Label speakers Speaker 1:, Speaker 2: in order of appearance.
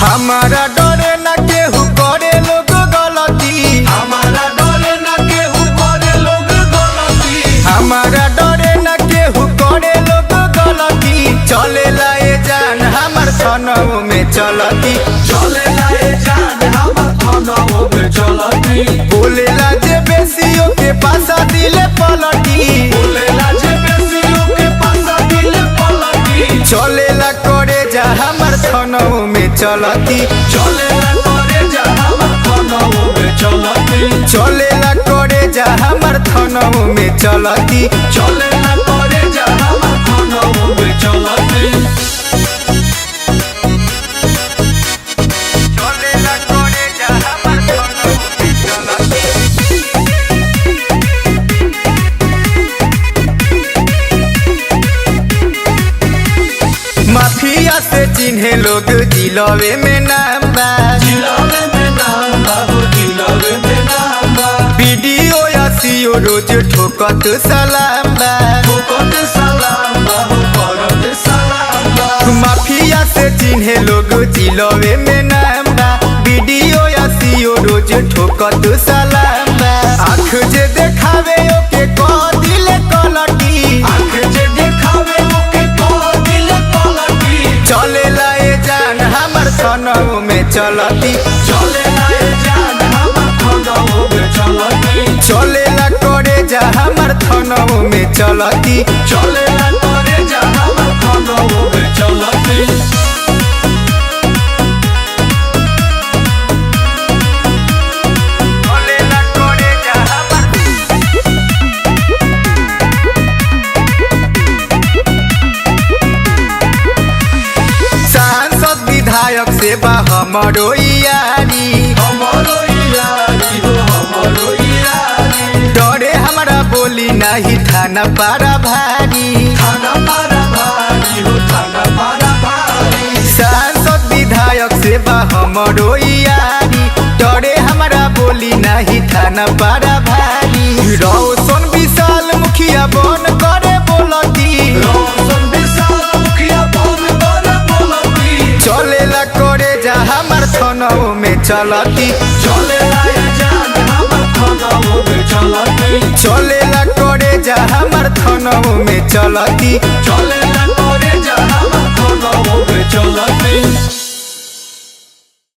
Speaker 1: हमारा डरे ना केहू करे लोग गलती,
Speaker 2: हमारा डरे ना केहू करे लोग गलती,
Speaker 1: हमारा डरे ना केहू करे लोग गलती। चले लाए जान हमार थनऊ में चलती,
Speaker 2: चले लाए जान हमर थनऊ में चलती,
Speaker 1: बोलेला जे बेसियों के पासा दिले पलटी,
Speaker 2: बोलेला जे बेसियों के पासा दिले पलटी,
Speaker 1: चलेला करे जा हमार थनऊ में चलती,
Speaker 2: चलेला करे जा हमर थनऊ में चलती,
Speaker 1: चलेला करे जा हमार थनऊ में चलती।
Speaker 2: चलेला करे जा हमर थनऊ में चलती,
Speaker 1: चलेला करे जा हमार थनऊ में चलती। माफिया से चिन्हे लोग जिलवे में नाम बा,
Speaker 2: जिलावे में नाम बा हो, जिलावे में नाम बा,
Speaker 1: वीडियो या सीओ रोज ठोकत सलाम बा।
Speaker 2: करत सलाम बा हो, करत सलाम बा,
Speaker 1: माफिया से चिन्हे लोग जिलवे में नाम बा, वीडियो या सीओ रोज ठोकत सलाम बा। आँख जे देखावे ओके कह दिले कलटी,
Speaker 2: आँख जे देखावे ओके कह दिले पलटी,
Speaker 1: चले लाए जान हमार थनऊ में चलती,
Speaker 2: चले लाए जान हमर थनऊ में चलती,
Speaker 1: चलेला करे जा हमार थनऊ में चलती।
Speaker 2: चलेला करे जा हमर थनऊ में चलती,
Speaker 1: चलेला करे जा हमार सांसद विधायक से बा हमरो यारी,
Speaker 2: हमरो यारी हो, हमरो यारी,
Speaker 1: डरे हमारा बोली नहीं थाना पारा भारी।
Speaker 2: थाना पारा भारी हो, थाना पारा भारी,
Speaker 1: सांसद विधायक से बा हमरो यारी, डरे हमारा बोली नहीं थाना पारा भारी। रोशन विशाल मुखिया बन करे बोलती,
Speaker 2: रोशन विशाल मुखिया बन करे बोलती,
Speaker 1: चलेला करे जा हमार थनऊ में चलती,
Speaker 2: चले लाए जान हमर थनऊ में चलती,
Speaker 1: चलेला करे जा हमार थनऊ में चलती।
Speaker 2: चलेला करे जा हमर थनऊ में चलती।